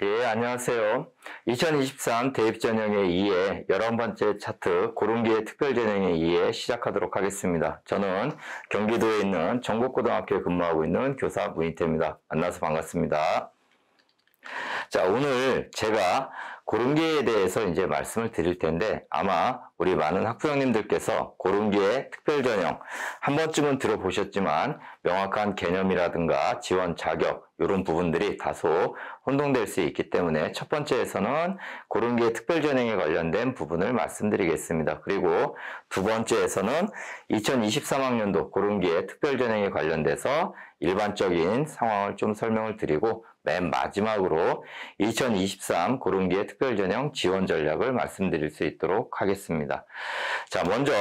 예, 안녕하세요. 2023 대입전형에 의해 11번째 차트 고른기의 특별전형에 의해 시작하도록 하겠습니다. 저는 경기도에 있는 정복고등학교에 근무하고 있는 교사 문희태입니다. 만나서 반갑습니다. 자, 오늘 제가 고른기에 대해서 이제 말씀을 드릴 텐데 아마 우리 많은 학부형님들께서 고른기의 특별전형 한 번쯤은 들어보셨지만 명확한 개념이라든가 지원 자격 이런 부분들이 다소 혼동될 수 있기 때문에 첫 번째에서는 고른기의 특별전형에 관련된 부분을 말씀드리겠습니다. 그리고 두 번째에서는 2023학년도 고른기의 특별전형에 관련돼서 일반적인 상황을 좀 설명을 드리고 맨 마지막으로 2023 고른기의 특별전형 지원 전략을 말씀드릴 수 있도록 하겠습니다. 자, 먼저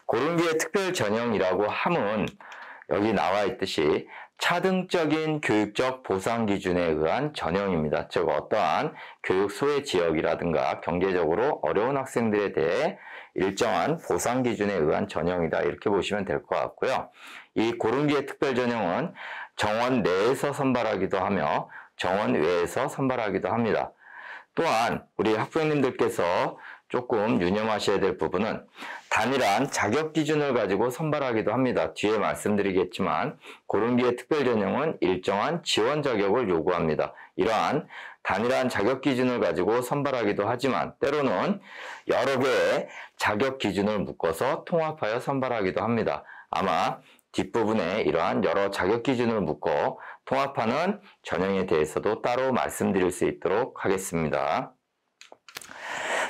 고른기의 특별전형이라고 함은 여기 나와 있듯이 차등적인 교육적 보상 기준에 의한 전형입니다. 즉 어떠한 교육 소외 지역이라든가 경제적으로 어려운 학생들에 대해 일정한 보상 기준에 의한 전형이다 이렇게 보시면 될 것 같고요. 이 고른기의 특별전형은 정원 내에서 선발하기도 하며 정원 외에서 선발하기도 합니다. 또한 우리 학부형님들께서 조금 유념하셔야 될 부분은 단일한 자격 기준을 가지고 선발하기도 합니다. 뒤에 말씀드리겠지만 고른기의 특별전형은 일정한 지원 자격을 요구합니다. 이러한 단일한 자격 기준을 가지고 선발하기도 하지만 때로는 여러 개의 자격 기준을 묶어서 통합하여 선발하기도 합니다. 아마 뒷부분에 이러한 여러 자격 기준을 묶어 통합하는 전형에 대해서도 따로 말씀드릴 수 있도록 하겠습니다.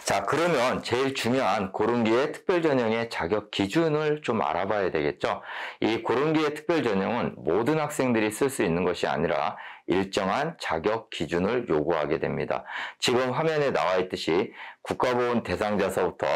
자, 그러면 제일 중요한 고른기의 특별전형의 자격 기준을 좀 알아봐야 되겠죠. 이 고른기의 특별전형은 모든 학생들이 쓸 수 있는 것이 아니라 일정한 자격 기준을 요구하게 됩니다. 지금 화면에 나와 있듯이 국가보훈 대상자서부터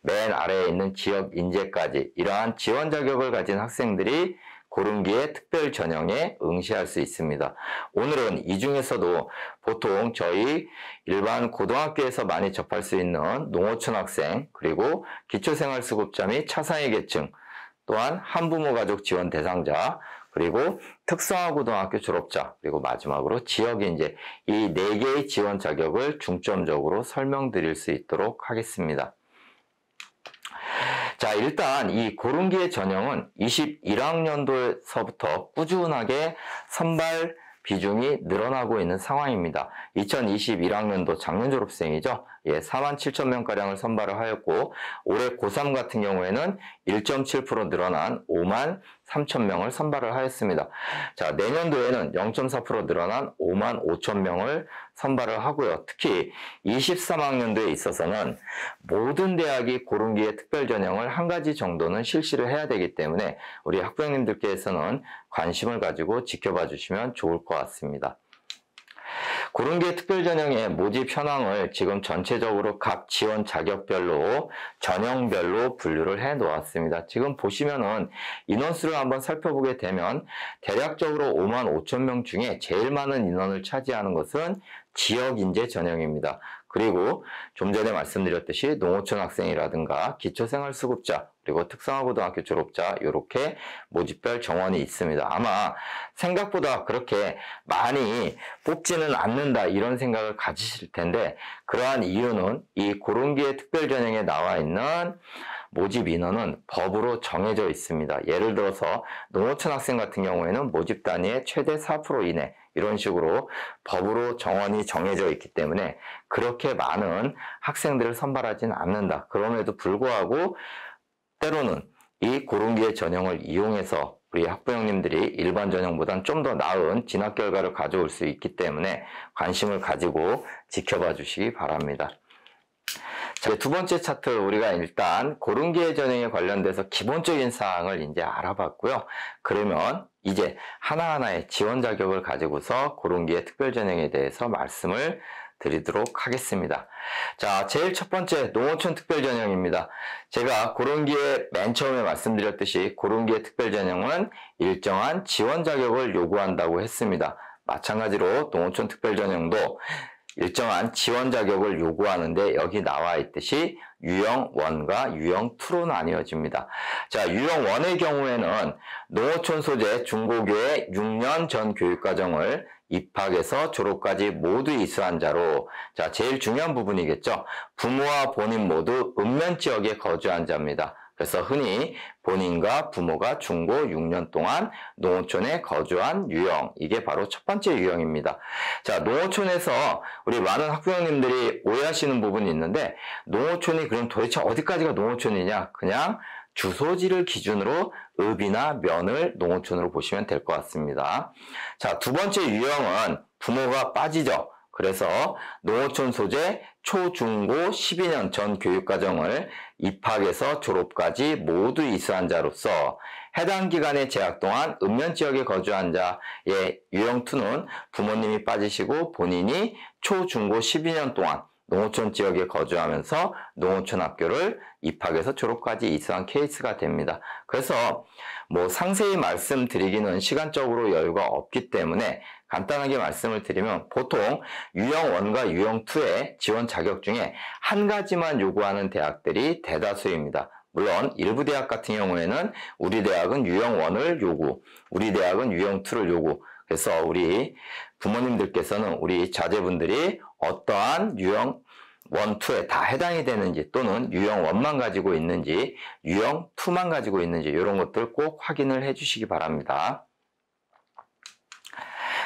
맨 아래에 있는 지역 인재까지 이러한 지원 자격을 가진 학생들이 고른기의 특별전형에 응시할 수 있습니다. 오늘은 이 중에서도 보통 저희 일반 고등학교에서 많이 접할 수 있는 농어촌 학생, 그리고 기초생활수급자 및 차상위 계층, 또한 한부모 가족 지원 대상자, 그리고 특성화고등학교 졸업자, 그리고 마지막으로 지역인재, 이 4개의 지원 자격을 중점적으로 설명드릴 수 있도록 하겠습니다. 자, 일단 이 고른기의 전형은 21학년도에서부터 꾸준하게 선발 비중이 늘어나고 있는 상황입니다. 2021학년도 작년 졸업생이죠. 47,000명가량을 선발을 하였고 올해 고3 같은 경우에는 1.7% 늘어난 53,000명을 선발을 하였습니다. 자, 내년도에는 0.4% 늘어난 55,000명을 선발을 하고요. 특히 23학년도에 있어서는 모든 대학이 고른기의 특별전형을 한 가지 정도는 실시를 해야 되기 때문에 우리 학부형님들께서는 관심을 가지고 지켜봐 주시면 좋을 것 같습니다. 고른기의 특별전형의 모집 현황을 지금 전체적으로 각 지원 자격별로 전형별로 분류를 해 놓았습니다. 지금 보시면은 인원수를 한번 살펴보게 되면 대략적으로 55,000명 중에 제일 많은 인원을 차지하는 것은 지역인재 전형입니다. 그리고 좀 전에 말씀드렸듯이 농어촌 학생이라든가 기초생활수급자, 그리고 특성화고등학교 졸업자 이렇게 모집별 정원이 있습니다. 아마 생각보다 그렇게 많이 뽑지는 않는다 이런 생각을 가지실 텐데 그러한 이유는 이 고른기의 특별전형에 나와 있는 모집 인원은 법으로 정해져 있습니다. 예를 들어서 농어촌 학생 같은 경우에는 모집 단위의 최대 4% 이내 이런 식으로 법으로 정원이 정해져 있기 때문에 그렇게 많은 학생들을 선발하지는 않는다. 그럼에도 불구하고 때로는 이 고른기의 전형을 이용해서 우리 학부형님들이 일반 전형보다는 좀 더 나은 진학 결과를 가져올 수 있기 때문에 관심을 가지고 지켜봐 주시기 바랍니다. 자, 두 번째 차트 우리가 일단 고른기의 전형에 관련돼서 기본적인 사항을 이제 알아봤고요. 그러면 이제 하나하나의 지원 자격을 가지고서 고른기의 특별전형에 대해서 말씀을 드리도록 하겠습니다. 자, 제일 첫 번째 농어촌 특별전형입니다. 제가 고른기에 맨 처음에 말씀드렸듯이 고른기의 특별전형은 일정한 지원 자격을 요구한다고 했습니다. 마찬가지로 농어촌 특별전형도 일정한 지원 자격을 요구하는데 여기 나와 있듯이 유형 1과 유형 2로 나뉘어집니다. 자, 유형 1의 경우에는 농어촌 소재 중고교의 6년 전 교육과정을 입학에서 졸업까지 모두 이수한 자로, 자, 제일 중요한 부분이겠죠. 부모와 본인 모두 읍면지역에 거주한 자입니다. 그래서 흔히 본인과 부모가 중고 6년 동안 농어촌에 거주한 유형, 이게 바로 첫 번째 유형입니다. 자, 농어촌에서 우리 많은 학부형님들이 오해하시는 부분이 있는데, 농어촌이 그럼 도대체 어디까지가 농어촌이냐? 그냥 주소지를 기준으로 읍이나 면을 농어촌으로 보시면 될 것 같습니다. 자, 두 번째 유형은 부모가 빠지죠. 그래서 농어촌 소재 초, 중, 고 12년 전 교육과정을 입학에서 졸업까지 모두 이수한 자로서 해당 기간의 재학 동안 읍면지역에 거주한 자의 유형2는 부모님이 빠지시고 본인이 초, 중, 고 12년 동안 농어촌 지역에 거주하면서 농어촌 학교를 입학해서 졸업까지 이수한 케이스가 됩니다. 그래서 뭐 상세히 말씀드리기는 시간적으로 여유가 없기 때문에 간단하게 말씀을 드리면 보통 유형 1과 유형 2의 지원 자격 중에 한 가지만 요구하는 대학들이 대다수입니다. 물론 일부 대학 같은 경우에는 우리 대학은 유형 1을 요구, 우리 대학은 유형 2를 요구. 그래서 우리 부모님들께서는 우리 자제분들이 어떠한 유형 1, 2에 다 해당이 되는지 또는 유형 1만 가지고 있는지 유형 2만 가지고 있는지 이런 것들 꼭 확인을 해 주시기 바랍니다.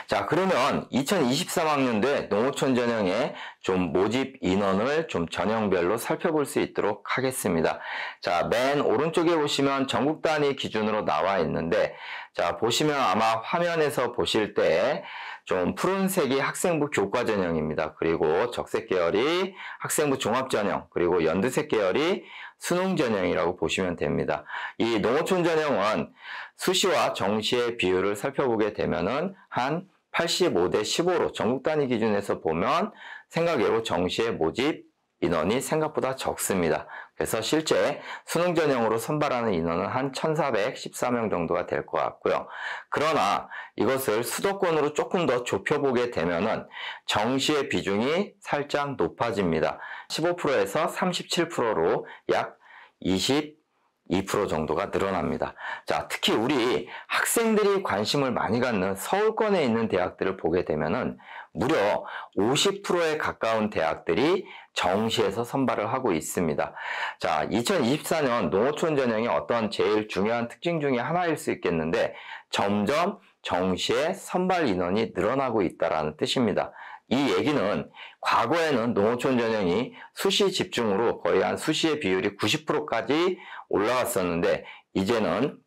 자, 그러면 2023학년도에 농어촌 전형의 좀 모집 인원을 좀 전형별로 살펴볼 수 있도록 하겠습니다. 자, 맨 오른쪽에 보시면 전국 단위 기준으로 나와 있는데, 자, 보시면 아마 화면에서 보실 때 좀 푸른색이 학생부 교과 전형입니다. 그리고 적색 계열이 학생부 종합 전형, 그리고 연두색 계열이 수능 전형이라고 보시면 됩니다. 이 농어촌 전형은 수시와 정시의 비율을 살펴보게 되면은 한 85대 15로 전국 단위 기준에서 보면 생각외로 정시의 모집 인원이 생각보다 적습니다. 그래서 실제 수능 전형으로 선발하는 인원은 한 1414명 정도가 될 것 같고요. 그러나 이것을 수도권으로 조금 더 좁혀보게 되면은 정시의 비중이 살짝 높아집니다. 15%에서 37%로 약 22% 정도가 늘어납니다. 자, 특히 우리 학생들이 관심을 많이 갖는 서울권에 있는 대학들을 보게 되면은 무려 50%에 가까운 대학들이 정시에서 선발을 하고 있습니다. 자, 2024년 농어촌 전형의 어떤 제일 중요한 특징 중에 하나일 수 있겠는데 점점 정시의 선발 인원이 늘어나고 있다는 뜻입니다. 이 얘기는 과거에는 농어촌 전형이 수시 집중으로 거의 한 수시의 비율이 90%까지 올라갔었는데 이제는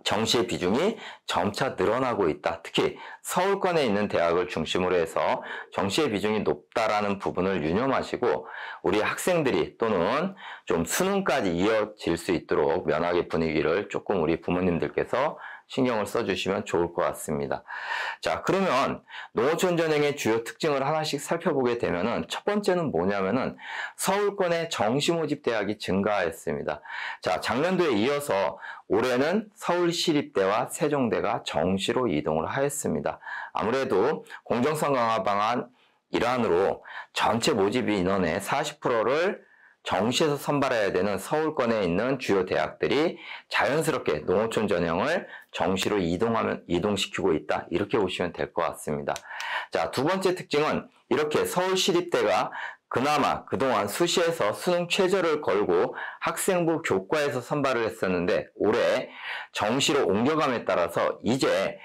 정시의 비중이 점차 늘어나고 있다. 특히 서울권에 있는 대학을 중심으로 해서 정시의 비중이 높다라는 부분을 유념하시고 우리 학생들이 또는 좀 수능까지 이어질 수 있도록 면학의 분위기를 조금 우리 부모님들께서 신경을 써주시면 좋을 것 같습니다. 자, 그러면 농어촌 전형의 주요 특징을 하나씩 살펴보게 되면은 첫 번째는 뭐냐면은 서울권의 정시 모집 대학이 증가했습니다. 자, 작년도에 이어서 올해는 서울시립대와 세종대가 정시로 이동을 하였습니다. 아무래도 공정성 강화 방안 일환으로 전체 모집 인원의 40%를 정시에서 선발해야 되는 서울권에 있는 주요 대학들이 자연스럽게 농어촌 전형을 정시로 이동시키고 있다. 이렇게 보시면 될 것 같습니다. 자, 두 번째 특징은 이렇게 서울시립대가 그나마 그동안 수시에서 수능 최저를 걸고 학생부 교과에서 선발을 했었는데 올해 정시로 옮겨감에 따라서 이제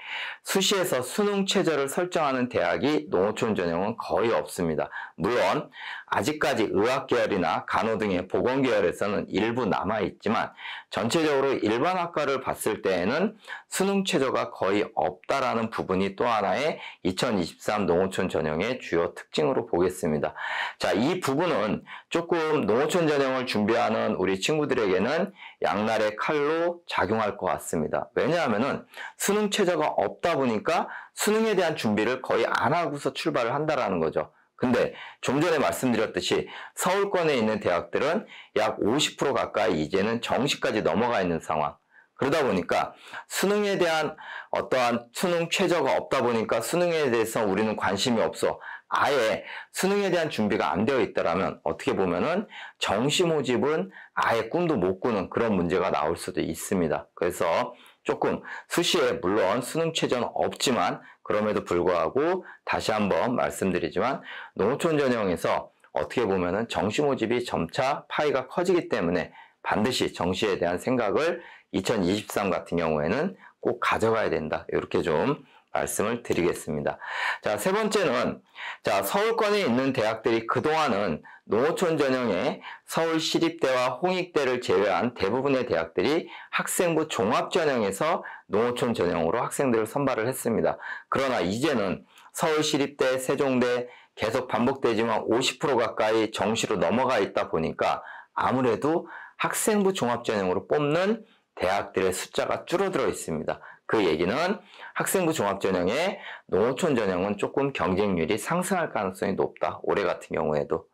수시에서 수능 최저를 설정하는 대학이 농어촌 전형은 거의 없습니다. 물론 아직까지 의학 계열이나 간호 등의 보건 계열에서는 일부 남아있지만 전체적으로 일반 학과를 봤을 때에는 수능 최저가 거의 없다라는 부분이 또 하나의 2023 농어촌 전형의 주요 특징으로 보겠습니다. 자, 이 부분은 조금 농어촌 전형을 준비하는 우리 친구들에게는 양날의 칼로 작용할 것 같습니다. 왜냐하면은 수능 최저가 없다 보니까 수능에 대한 준비를 거의 안 하고서 출발을 한다라는 거죠. 근데 좀 전에 말씀드렸듯이 서울권에 있는 대학들은 약 50% 가까이 이제는 정시까지 넘어가 있는 상황. 그러다 보니까 수능에 대한 어떠한 수능 최저가 없다 보니까 수능에 대해서 우리는 관심이 없어. 아예 수능에 대한 준비가 안 되어 있더라면 어떻게 보면은 정시 모집은 아예 꿈도 못 꾸는 그런 문제가 나올 수도 있습니다. 그래서 조금 수시에 물론 수능 최저는 없지만 그럼에도 불구하고 다시 한번 말씀드리지만 농어촌 전형에서 어떻게 보면은 정시 모집이 점차 파이가 커지기 때문에 반드시 정시에 대한 생각을 2023 같은 경우에는 꼭 가져가야 된다. 이렇게 좀 말씀을 드리겠습니다. 자, 세 번째는 자, 서울권에 있는 대학들이 그동안은 농어촌 전형의 서울시립대와 홍익대를 제외한 대부분의 대학들이 학생부 종합 전형에서 농어촌 전형으로 학생들을 선발을 했습니다. 그러나 이제는 서울시립대, 세종대 계속 반복되지만 50% 가까이 정시로 넘어가 있다 보니까 아무래도 학생부 종합 전형으로 뽑는 대학들의 숫자가 줄어들어 있습니다. 그 얘기는 학생부 종합전형에 농어촌 전형은 조금 경쟁률이 상승할 가능성이 높다. 올해 같은 경우에도.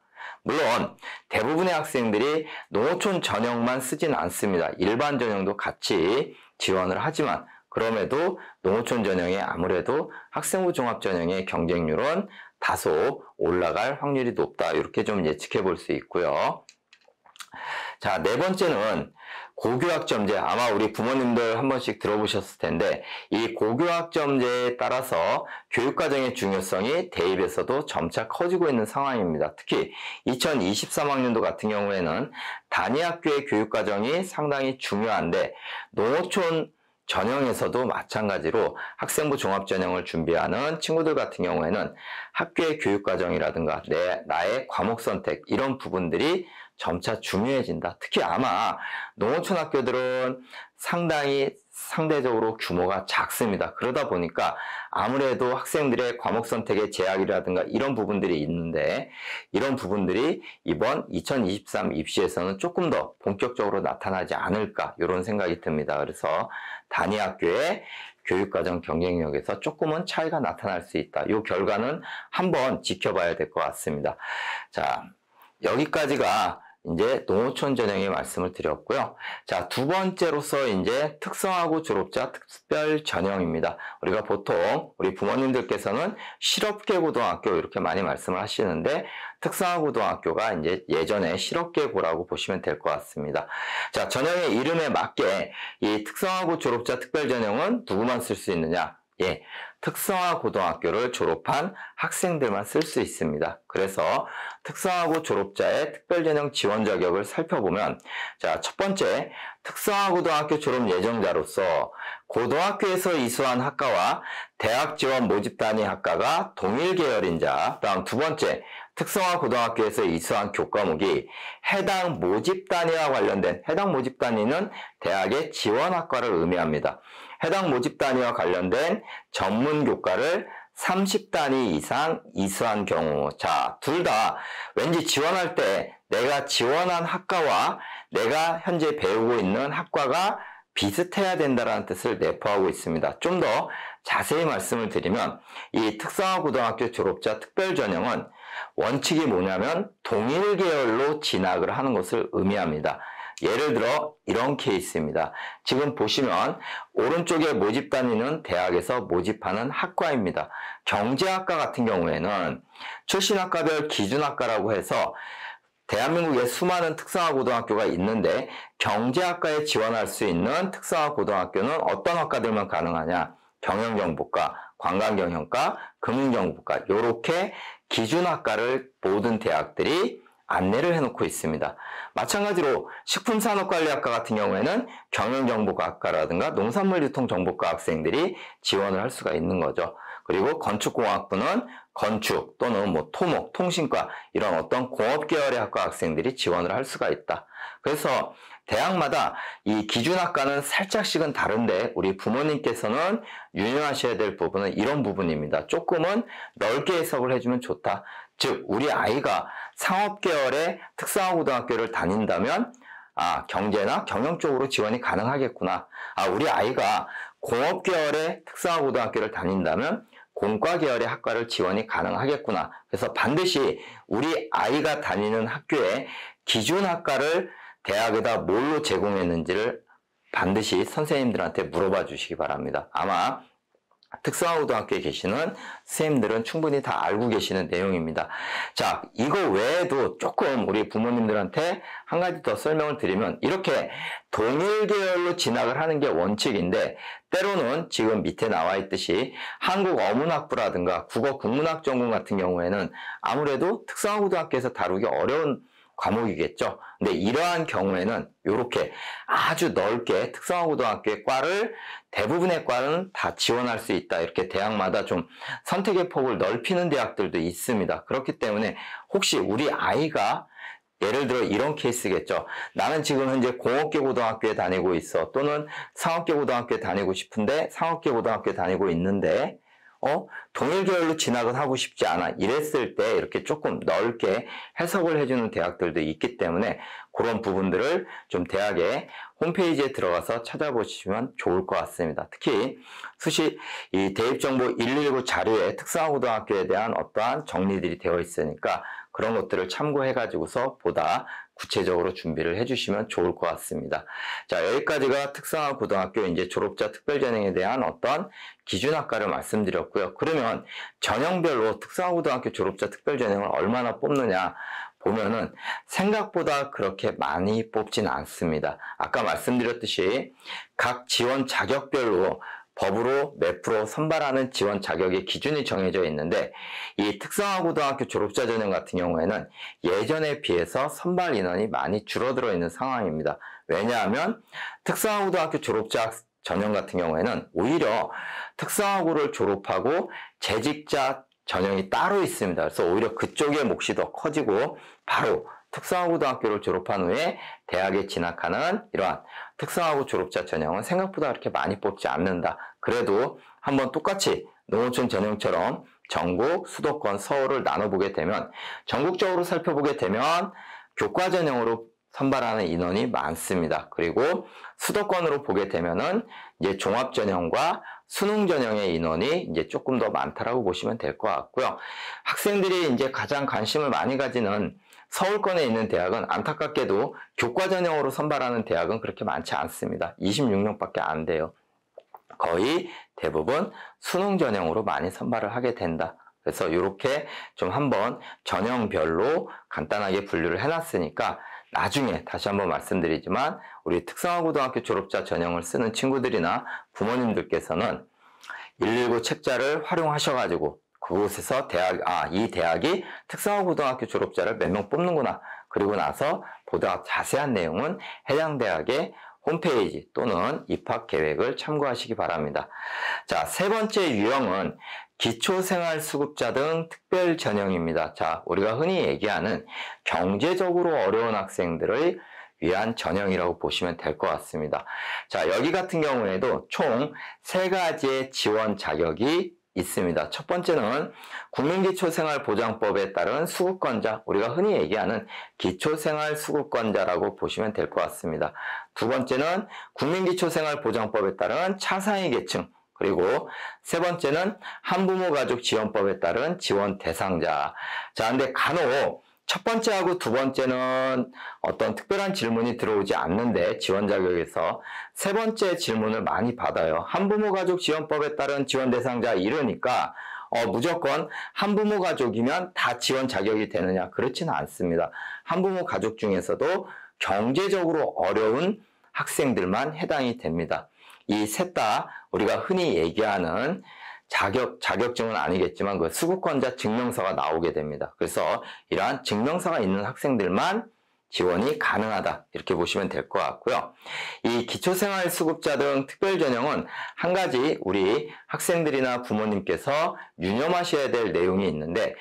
물론 대부분의 학생들이 농어촌 전형만 쓰진 않습니다. 일반 전형도 같이 지원을 하지만 그럼에도 농어촌 전형에 아무래도 학생부 종합전형의 경쟁률은 다소 올라갈 확률이 높다. 이렇게 좀 예측해 볼 수 있고요. 자, 네 번째는 고교학점제. 아마 우리 부모님들 한 번씩 들어보셨을 텐데 이 고교학점제에 따라서 교육과정의 중요성이 대입에서도 점차 커지고 있는 상황입니다. 특히 2023학년도 같은 경우에는 단위학교의 교육과정이 상당히 중요한데 농어촌 전형에서도 마찬가지로 학생부 종합전형을 준비하는 친구들 같은 경우에는 학교의 교육과정이라든가 나의 과목 선택 이런 부분들이 점차 중요해진다. 특히 아마 농어촌 학교들은 상대적으로 규모가 작습니다. 그러다 보니까 아무래도 학생들의 과목 선택의 제약이라든가 이런 부분들이 있는데 이런 부분들이 이번 2023 입시에서는 조금 더 본격적으로 나타나지 않을까 이런 생각이 듭니다. 그래서 단위학교의 교육과정 경쟁력에서 조금은 차이가 나타날 수 있다. 이 결과는 한번 지켜봐야 될 것 같습니다. 자, 여기까지가 이제 농어촌 전형의 말씀을 드렸고요. 자, 두 번째로서 이제 특성화고 졸업자 특별 전형입니다. 우리가 보통 우리 부모님들께서는 실업계 고등학교 이렇게 많이 말씀을 하시는데 특성화 고등학교가 이제 예전에 실업계고라고 보시면 될 것 같습니다. 자, 전형의 이름에 맞게 이 특성화고 졸업자 특별 전형은 누구만 쓸 수 있느냐? 예, 특성화 고등학교를 졸업한 학생들만 쓸 수 있습니다. 그래서 특성화고 졸업자의 특별전형 지원 자격을 살펴보면 자, 첫 번째, 특성화 고등학교 졸업 예정자로서 고등학교에서 이수한 학과와 대학 지원 모집 단위 학과가 동일 계열인 자. 다음 두 번째, 특성화 고등학교에서 이수한 교과목이 해당 모집 단위와 관련된 해당 모집 단위는 대학의 지원 학과를 의미합니다. 해당 모집 단위와 관련된 전문 교과를 30단위 이상 이수한 경우. 자, 둘 다 왠지 지원할 때 내가 지원한 학과와 내가 현재 배우고 있는 학과가 비슷해야 된다는 뜻을 내포하고 있습니다. 좀 더 자세히 말씀을 드리면 이 특성화 고등학교 졸업자 특별전형은 원칙이 뭐냐면 동일 계열로 진학을 하는 것을 의미합니다. 예를 들어 이런 케이스입니다. 지금 보시면 오른쪽에 모집 단위는 대학에서 모집하는 학과입니다. 경제학과 같은 경우에는 출신학과별 기준학과라고 해서 대한민국에 수많은 특성화 고등학교가 있는데 경제학과에 지원할 수 있는 특성화 고등학교는 어떤 학과들만 가능하냐? 경영정보과, 관광경영과, 금융정보과 이렇게 기준학과를 모든 대학들이 안내를 해놓고 있습니다. 마찬가지로 식품산업관리학과 같은 경우에는 경영정보학과라든가 농산물유통정보과 학생들이 지원을 할 수가 있는 거죠. 그리고 건축공학부는 건축 또는 뭐 토목, 통신과 이런 어떤 공업 계열의 학과 학생들이 지원을 할 수가 있다. 그래서 대학마다 이 기준학과는 살짝씩은 다른데 우리 부모님께서는 유념하셔야 될 부분은 이런 부분입니다. 조금은 넓게 해석을 해주면 좋다. 즉 우리 아이가 상업 계열의 특성화 고등학교를 다닌다면 경제나 경영 쪽으로 지원이 가능하겠구나. 우리 아이가 공업 계열의 특성화 고등학교를 다닌다면 공과 계열의 학과를 지원이 가능하겠구나. 그래서 반드시 우리 아이가 다니는 학교에 기준학과를 대학에다 뭘로 제공했는지를 반드시 선생님들한테 물어봐 주시기 바랍니다. 아마 특성화고등학교에 계시는 선생님들은 충분히 다 알고 계시는 내용입니다. 자, 이거 외에도 조금 우리 부모님들한테 한 가지 더 설명을 드리면, 이렇게 동일 계열로 진학을 하는 게 원칙인데, 때로는 지금 밑에 나와 있듯이 한국어문학부라든가 국어국문학전공 같은 경우에는 아무래도 특성화고등학교에서 다루기 어려운 과목이겠죠. 근데 이러한 경우에는 이렇게 아주 넓게 특성화고등학교의 과를, 대부분의 과는 다 지원할 수 있다. 이렇게 대학마다 좀 선택의 폭을 넓히는 대학들도 있습니다. 그렇기 때문에 혹시 우리 아이가, 예를 들어 이런 케이스겠죠. 나는 지금 현재 공업계 고등학교에 다니고 있어. 또는 상업계 고등학교에 다니고 싶은데 상업계 고등학교에 다니고 있는데 동일 계열로 진학을 하고 싶지 않아. 이랬을 때 이렇게 조금 넓게 해석을 해주는 대학들도 있기 때문에 그런 부분들을 좀 대학의 홈페이지에 들어가서 찾아보시면 좋을 것 같습니다. 특히 수시 이 대입정보 119 자료에 특성화고등학교에 대한 어떠한 정리들이 되어 있으니까 그런 것들을 참고해가지고서 보다 구체적으로 준비를 해주시면 좋을 것 같습니다. 자, 여기까지가 특성화고등학교 이제 졸업자 특별전형에 대한 어떤 기준학과를 말씀드렸고요. 그러면 전형별로 특성화고등학교 졸업자 특별전형을 얼마나 뽑느냐 보면은 생각보다 그렇게 많이 뽑진 않습니다. 아까 말씀드렸듯이 각 지원 자격별로 법으로 몇 프로 선발하는 지원 자격의 기준이 정해져 있는데, 이 특성화고등학교 졸업자 전형 같은 경우에는 예전에 비해서 선발 인원이 많이 줄어들어 있는 상황입니다. 왜냐하면 특성화고등학교 졸업자 전형 같은 경우에는 오히려 특성화고를 졸업하고 재직자 전형이 따로 있습니다. 그래서 오히려 그쪽의 몫이 더 커지고, 바로 특성화고등학교를 졸업한 후에 대학에 진학하는 이러한 특성화고 졸업자 전형은 생각보다 그렇게 많이 뽑지 않는다. 그래도 한번 똑같이 농어촌 전형처럼 전국, 수도권, 서울을 나눠보게 되면, 전국적으로 살펴보게 되면 교과 전형으로 선발하는 인원이 많습니다. 그리고 수도권으로 보게 되면은 이제 종합 전형과 수능 전형의 인원이 이제 조금 더 많다라고 보시면 될 것 같고요. 학생들이 이제 가장 관심을 많이 가지는 서울권에 있는 대학은 안타깝게도 교과 전형으로 선발하는 대학은 그렇게 많지 않습니다. 26명밖에 안 돼요. 거의 대부분 수능 전형으로 많이 선발을 하게 된다. 그래서 이렇게 좀 한번 전형별로 간단하게 분류를 해놨으니까 나중에 다시 한번 말씀드리지만 우리 특성화고등학교 졸업자 전형을 쓰는 친구들이나 부모님들께서는 119 책자를 활용하셔가지고 그곳에서 이 대학이 특성화고등학교 졸업자를 몇 명 뽑는구나. 그리고 나서 보다 자세한 내용은 해당 대학의 홈페이지 또는 입학 계획을 참고하시기 바랍니다. 자, 세 번째 유형은 기초생활수급자 등 특별 전형입니다. 자, 우리가 흔히 얘기하는 경제적으로 어려운 학생들을 위한 전형이라고 보시면 될 것 같습니다. 자, 여기 같은 경우에도 총 3가지의 지원 자격이 있습니다. 첫 번째는 국민기초생활보장법에 따른 수급권자, 우리가 흔히 얘기하는 기초생활수급권자라고 보시면 될 것 같습니다. 두 번째는 국민기초생활보장법에 따른 차상위 계층, 그리고 세 번째는 한부모가족지원법에 따른 지원 대상자. 자, 근데 간혹 첫 번째하고 두 번째는 어떤 특별한 질문이 들어오지 않는데 지원 자격에서 세 번째 질문을 많이 받아요. 한부모가족지원법에 따른 지원 대상자 이러니까 무조건 한부모 가족이면 다 지원 자격이 되느냐? 그렇지는 않습니다. 한부모 가족 중에서도 경제적으로 어려운 학생들만 해당이 됩니다. 이 셋 다 우리가 흔히 얘기하는 자격증은 아니겠지만 그 수급권자 증명서가 나오게 됩니다. 그래서 이러한 증명서가 있는 학생들만 지원이 가능하다. 이렇게 보시면 될 것 같고요. 이 기초생활수급자 등 특별전형은 한 가지 우리 학생들이나 부모님께서 유념하셔야 될 내용이 있는데,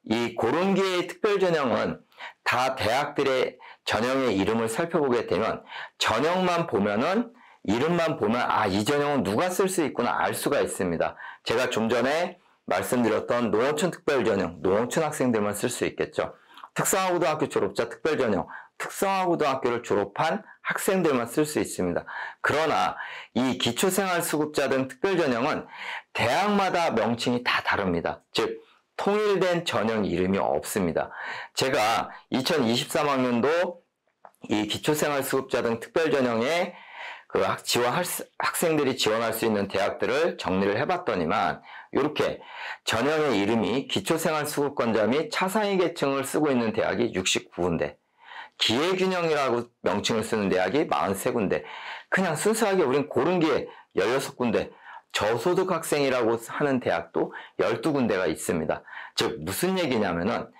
이 고른기의 특별전형은 다 대학들의 전형의 이름을 살펴보게 되면 전형만 보면은 이름만 보면 이 전형은 누가 쓸 수 있구나 알 수가 있습니다. 제가 좀 전에 말씀드렸던 농어촌 특별전형, 농어촌 학생들만 쓸 수 있겠죠. 특성화고등학교 졸업자 특별전형, 특성화고등학교를 졸업한 학생들만 쓸 수 있습니다. 그러나 이 기초생활수급자 등 특별전형은 대학마다 명칭이 다 다릅니다. 즉 통일된 전형 이름이 없습니다. 제가 2023학년도 이 기초생활수급자 등 특별전형의 학생들이 지원할 수 있는 대학들을 정리를 해봤더니만 이렇게 전형의 이름이 기초생활수급권자 및 차상위 계층을 쓰고 있는 대학이 69군데, 기회균형이라고 명칭을 쓰는 대학이 43군데, 그냥 순수하게 우린 고른 기회 16군데, 저소득 학생이라고 하는 대학도 12군데가 있습니다. 즉 무슨 얘기냐면은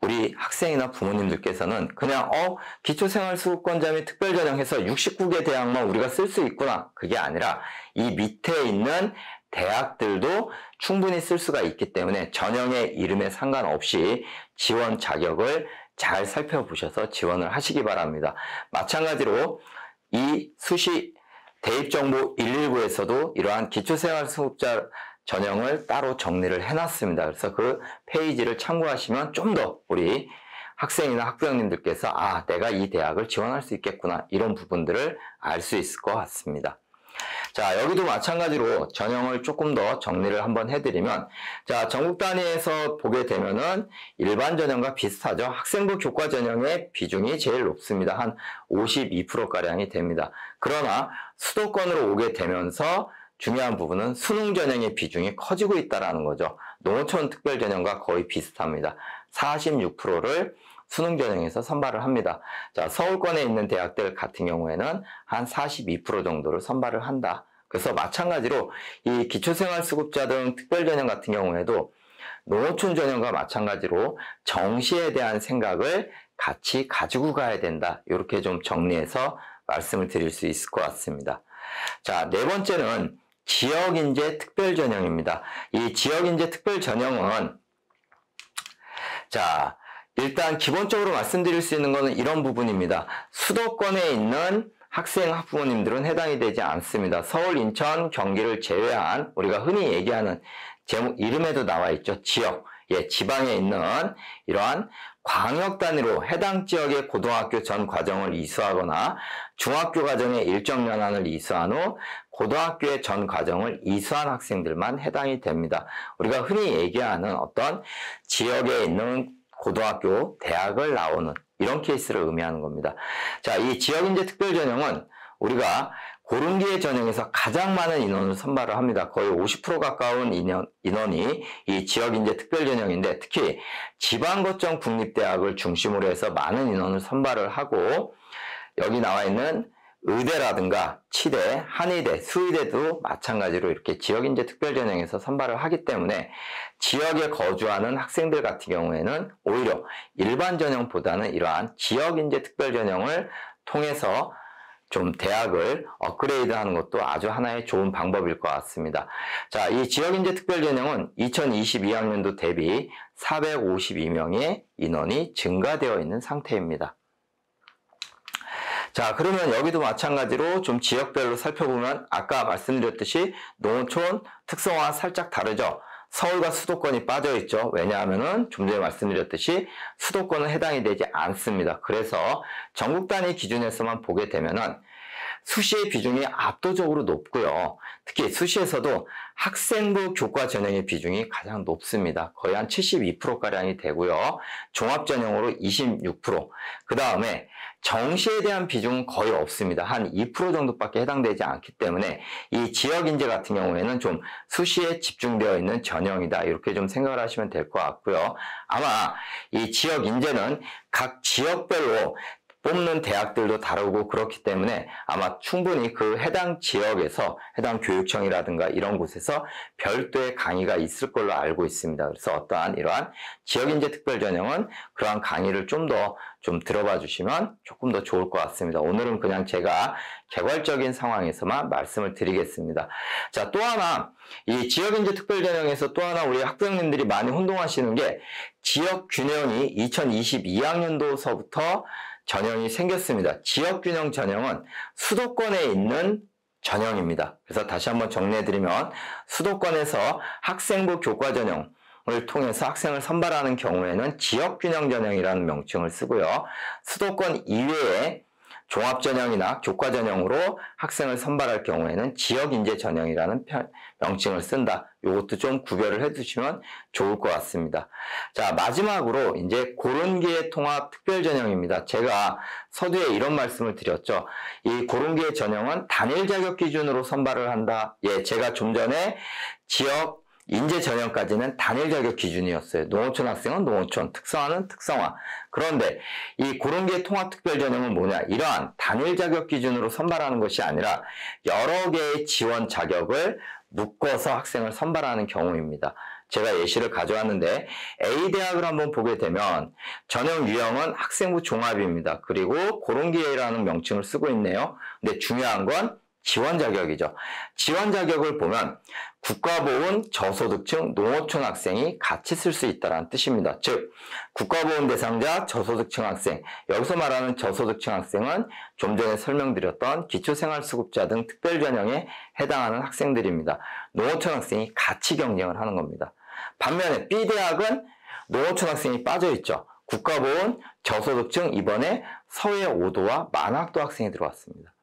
우리 학생이나 부모님들께서는 그냥 기초생활수급권자 및 특별전형해서 69개 대학만 우리가 쓸 수 있구나, 그게 아니라 이 밑에 있는 대학들도 충분히 쓸 수가 있기 때문에 전형의 이름에 상관없이 지원 자격을 잘 살펴보셔서 지원을 하시기 바랍니다. 마찬가지로 이 수시 대입정보 119에서도 이러한 기초생활수급자 전형을 따로 정리를 해놨습니다. 그래서 그 페이지를 참고하시면 좀 더 우리 학생이나 학부형님들께서 내가 이 대학을 지원할 수 있겠구나, 이런 부분들을 알 수 있을 것 같습니다. 자, 여기도 마찬가지로 전형을 조금 더 정리를 한번 해드리면, 자, 전국 단위에서 보게 되면은 일반 전형과 비슷하죠. 학생부 교과 전형의 비중이 제일 높습니다. 한 52%가량이 됩니다. 그러나 수도권으로 오게 되면서 중요한 부분은 수능 전형의 비중이 커지고 있다는 거죠. 농어촌 특별 전형과 거의 비슷합니다. 46%를 수능 전형에서 선발을 합니다. 자, 서울권에 있는 대학들 같은 경우에는 한 42% 정도를 선발을 한다. 그래서 마찬가지로 이 기초생활수급자 등 특별 전형 같은 경우에도 농어촌 전형과 마찬가지로 정시에 대한 생각을 같이 가지고 가야 된다. 이렇게 좀 정리해서 말씀을 드릴 수 있을 것 같습니다. 자, 네 번째는 지역인재 특별전형입니다. 이 지역인재 특별전형은, 자, 일단 기본적으로 말씀드릴 수 있는 것은 이런 부분입니다. 수도권에 있는 학생, 학부모님들은 해당이 되지 않습니다. 서울, 인천, 경기를 제외한 우리가 흔히 얘기하는 제목 이름에도 나와 있죠. 지역, 지방에 있는 이러한 광역 단위로 해당 지역의 고등학교 전 과정을 이수하거나 중학교 과정의 일정 연한을 이수한 후 고등학교의 전 과정을 이수한 학생들만 해당이 됩니다. 우리가 흔히 얘기하는 어떤 지역에 있는 고등학교, 대학을 나오는 이런 케이스를 의미하는 겁니다. 자, 이 지역인재 특별전형은 우리가 고른 기회 전형에서 가장 많은 인원을 선발을 합니다. 거의 50% 가까운 인원이 이 지역인재 특별전형인데, 특히 지방거점 국립대학을 중심으로 해서 많은 인원을 선발을 하고, 여기 나와 있는 의대라든가 치대, 한의대, 수의대도 마찬가지로 이렇게 지역인재 특별전형에서 선발을 하기 때문에 지역에 거주하는 학생들 같은 경우에는 오히려 일반 전형보다는 이러한 지역인재 특별전형을 통해서 좀 대학을 업그레이드하는 것도 아주 하나의 좋은 방법일 것 같습니다. 자, 이 지역인재 특별전형은 2022학년도 대비 452명의 인원이 증가되어 있는 상태입니다. 자, 그러면 여기도 마찬가지로 좀 지역별로 살펴보면 아까 말씀드렸듯이 농어촌 특성화 살짝 다르죠. 서울과 수도권이 빠져있죠. 왜냐하면은 좀 전에 말씀드렸듯이 수도권은 해당이 되지 않습니다. 그래서 전국 단위 기준에서만 보게 되면은 수시의 비중이 압도적으로 높고요. 특히 수시에서도 학생부 교과 전형의 비중이 가장 높습니다. 거의 한 72%가량이 되고요. 종합전형으로 26%. 그 다음에 정시에 대한 비중은 거의 없습니다. 한 2% 정도밖에 해당되지 않기 때문에 이 지역인재 같은 경우에는 좀 수시에 집중되어 있는 전형이다. 이렇게 좀 생각을 하시면 될 것 같고요. 아마 이 지역인재는 각 지역별로 뽑는 대학들도 다르고 그렇기 때문에 아마 충분히 그 해당 지역에서 해당 교육청이라든가 이런 곳에서 별도의 강의가 있을 걸로 알고 있습니다. 그래서 어떠한 이러한 지역인재 특별전형은 그러한 강의를 좀 더 들어봐 주시면 조금 더 좋을 것 같습니다. 오늘은 그냥 제가 개괄적인 상황에서만 말씀을 드리겠습니다. 자, 또 하나 이 지역인재 특별전형에서 또 하나 우리 학부형님들이 많이 혼동하시는 게 지역균형이 2022학년도서부터 전형이 생겼습니다. 지역균형 전형은 수도권에 있는 전형입니다. 그래서 다시 한번 정리해드리면 수도권에서 학생부 교과 전형을 통해서 학생을 선발하는 경우에는 지역균형 전형이라는 명칭을 쓰고요. 수도권 이외에 종합전형이나 교과전형으로 학생을 선발할 경우에는 지역인재전형이라는 명칭을 쓴다. 이것도 좀 구별을 해두시면 좋을 것 같습니다. 자, 마지막으로 이제 고른기회 통합 특별전형입니다. 제가 서두에 이런 말씀을 드렸죠. 이 고른기회 전형은 단일 자격 기준으로 선발을 한다. 예, 제가 좀 전에 지역 인재 전형까지는 단일 자격 기준이었어요. 농어촌 학생은 농어촌, 특성화는 특성화. 그런데 이 고른기회 통합 특별 전형은 뭐냐? 이러한 단일 자격 기준으로 선발하는 것이 아니라 여러 개의 지원 자격을 묶어서 학생을 선발하는 경우입니다. 제가 예시를 가져왔는데 A대학을 한번 보게 되면 전형 유형은 학생부 종합입니다. 그리고 고른기회라는 명칭을 쓰고 있네요. 근데 중요한 건 지원 자격이죠. 지원 자격을 보면 국가보훈 저소득층 농어촌 학생이 같이 쓸 수 있다는 뜻입니다. 즉 국가보훈 대상자 저소득층 학생, 여기서 말하는 저소득층 학생은 좀 전에 설명드렸던 기초생활수급자 등 특별전형에 해당하는 학생들입니다. 농어촌 학생이 같이 경쟁을 하는 겁니다. 반면에 B대학은 농어촌 학생이 빠져있죠. 국가보훈 저소득층, 이번에 서해 5도와 만학도 학생이 들어왔습니다.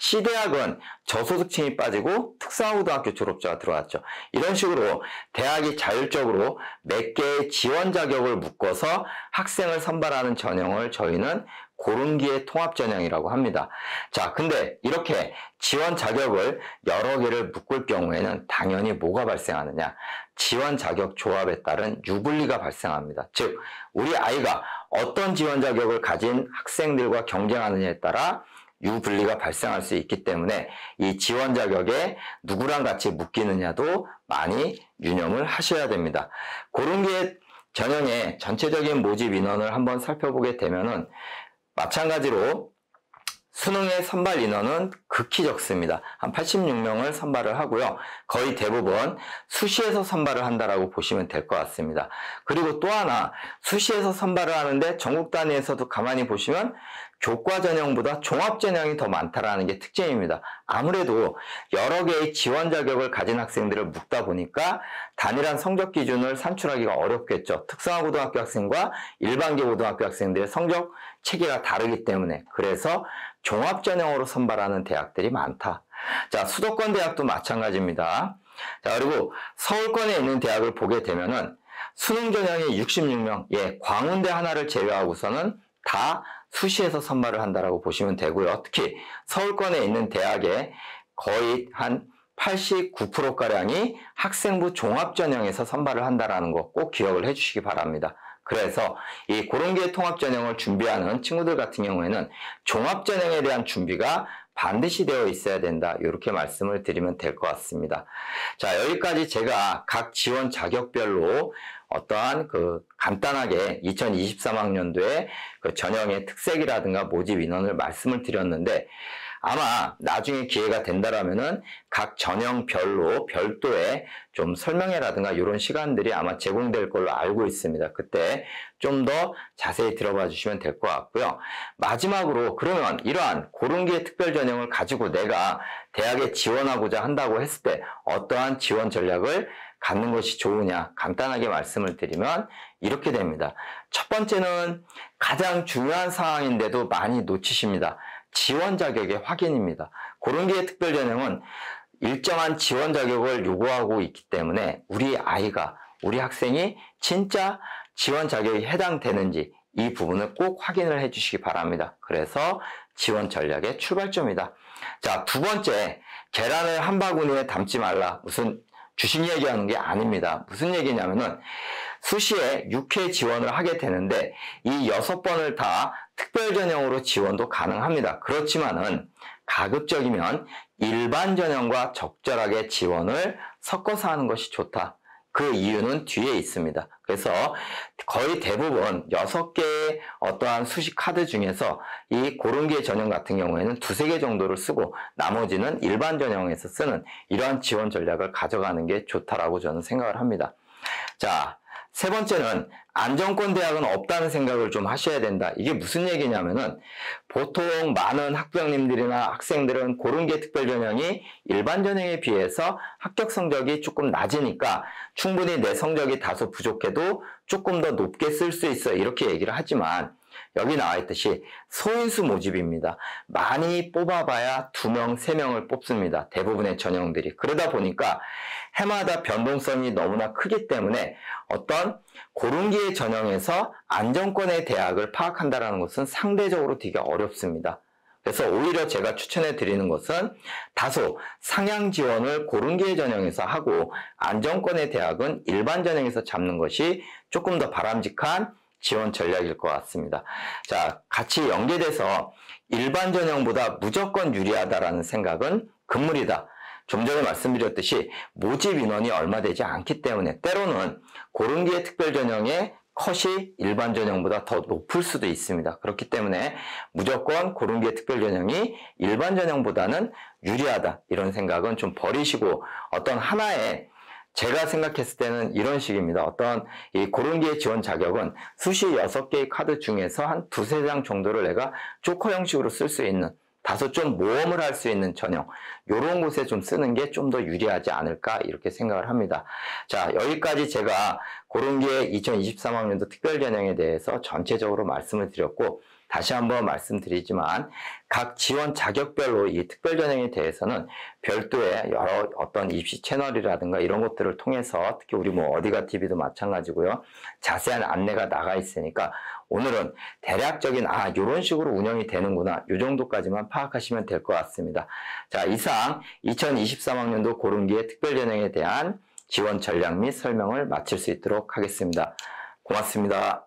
C대학은 저소득층이 빠지고 특성화고등학교 졸업자가 들어왔죠. 이런 식으로 대학이 자율적으로 몇 개의 지원 자격을 묶어서 학생을 선발하는 전형을 저희는 고른기회 통합전형이라고 합니다. 자, 근데 이렇게 지원 자격을 여러 개를 묶을 경우에는 당연히 뭐가 발생하느냐? 지원 자격 조합에 따른 유불리가 발생합니다. 즉, 우리 아이가 어떤 지원 자격을 가진 학생들과 경쟁하느냐에 따라 유불리가 발생할 수 있기 때문에 이 지원 자격에 누구랑 같이 묶이느냐도 많이 유념을 하셔야 됩니다. 고른기회 전형의 전체적인 모집 인원을 한번 살펴보게 되면은 마찬가지로 수능의 선발 인원은 극히 적습니다. 한 86명을 선발을 하고요. 거의 대부분 수시에서 선발을 한다라고 보시면 될 것 같습니다. 그리고 또 하나, 수시에서 선발을 하는데 전국 단위에서도 가만히 보시면 교과 전형보다 종합 전형이 더 많다라는 게 특징입니다. 아무래도 여러 개의 지원 자격을 가진 학생들을 묶다 보니까 단일한 성적 기준을 산출하기가 어렵겠죠. 특성화고등학교 학생과 일반계 고등학교 학생들의 성적 체계가 다르기 때문에, 그래서 종합 전형으로 선발하는 대학들이 많다. 자, 수도권 대학도 마찬가지입니다. 자, 그리고 서울권에 있는 대학을 보게 되면은 수능 전형이 66명, 예, 광운대 하나를 제외하고서는 다 수시에서 선발을 한다라고 보시면 되고요. 특히 서울권에 있는 대학의 거의 한 89%가량이 학생부 종합전형에서 선발을 한다는 거 꼭 기억을 해주시기 바랍니다. 그래서 이 고른기회 통합전형을 준비하는 친구들 같은 경우에는 종합전형에 대한 준비가 반드시 되어 있어야 된다. 이렇게 말씀을 드리면 될 것 같습니다. 자, 여기까지 제가 각 지원 자격별로 어떠한 간단하게 2023학년도에 전형의 특색이라든가 모집 인원을 말씀을 드렸는데, 아마 나중에 기회가 된다라면은 각 전형별로 별도의 좀 설명회라든가 이런 시간들이 아마 제공될 걸로 알고 있습니다. 그때 좀 더 자세히 들어봐 주시면 될 것 같고요. 마지막으로, 그러면 이러한 고른기회 특별 전형을 가지고 내가 대학에 지원하고자 한다고 했을 때 어떠한 지원 전략을 갖는 것이 좋으냐, 간단하게 말씀을 드리면 이렇게 됩니다. 첫 번째는 가장 중요한 사항인데도 많이 놓치십니다. 지원 자격의 확인입니다. 고른기회 특별전형은 일정한 지원 자격을 요구하고 있기 때문에 우리 아이가, 우리 학생이 진짜 지원 자격이 해당되는지 이 부분을 꼭 확인을 해 주시기 바랍니다. 그래서 지원 전략의 출발점이다. 자, 두 번째, 계란을 한 바구니에 담지 말라. 무슨 주식 얘기하는 게 아닙니다. 무슨 얘기냐면은 수시에 6회 지원을 하게 되는데 이 6번을 다 특별전형으로 지원도 가능합니다. 그렇지만은 가급적이면 일반 전형과 적절하게 지원을 섞어서 하는 것이 좋다. 그 이유는 뒤에 있습니다. 그래서 거의 대부분 6개의 어떠한 수시 카드 중에서 이 고른기회 전형 같은 경우에는 2-3개 정도를 쓰고 나머지는 일반 전형에서 쓰는 이러한 지원 전략을 가져가는 게 좋다라고 저는 생각을 합니다. 자, 세 번째는 안정권 대학은 없다는 생각을 좀 하셔야 된다. 이게 무슨 얘기냐면은 보통 많은 학부형님들이나 학생들은 고른기회 특별전형이 일반 전형에 비해서 합격 성적이 조금 낮으니까 충분히 내 성적이 다소 부족해도 조금 더 높게 쓸 수 있어, 이렇게 얘기를 하지만 여기 나와 있듯이 소인수 모집입니다. 많이 뽑아봐야 2명, 3명을 뽑습니다. 대부분의 전형들이. 그러다 보니까 해마다 변동성이 너무나 크기 때문에 어떤 고른기의 전형에서 안정권의 대학을 파악한다는 것은 상대적으로 되게 어렵습니다. 그래서 오히려 제가 추천해 드리는 것은 다소 상향 지원을 고른기의 전형에서 하고 안정권의 대학은 일반 전형에서 잡는 것이 조금 더 바람직한 지원 전략일 것 같습니다. 자, 같이 연계돼서 일반 전형보다 무조건 유리하다라는 생각은 금물이다. 좀 전에 말씀드렸듯이 모집 인원이 얼마 되지 않기 때문에 때로는 고른기의 특별전형의 컷이 일반 전형보다 더 높을 수도 있습니다. 그렇기 때문에 무조건 고른기의 특별전형이 일반 전형보다는 유리하다. 이런 생각은 좀 버리시고 어떤 하나의 제가 생각했을 때는 이런 식입니다. 어떤 이 고른기의 지원 자격은 수시 6개의 카드 중에서 한 2-3장 정도를 내가 조커 형식으로 쓸 수 있는 다소 좀 모험을 할 수 있는 전형 이런 곳에 좀 쓰는 게 좀 더 유리하지 않을까 이렇게 생각을 합니다. 자, 여기까지 제가 고른기의 2023학년도 특별전형에 대해서 전체적으로 말씀을 드렸고 다시 한번 말씀드리지만 각 지원 자격별로 이 특별전형에 대해서는 별도의 여러 어떤 입시 채널이라든가 이런 것들을 통해서 특히 우리 뭐 어디가 TV도 마찬가지고요. 자세한 안내가 나가 있으니까 오늘은 대략적인 이런 식으로 운영이 되는구나 이 정도까지만 파악하시면 될 것 같습니다. 자, 이상 2023학년도 고른기의 특별전형에 대한 지원 전략 및 설명을 마칠 수 있도록 하겠습니다. 고맙습니다.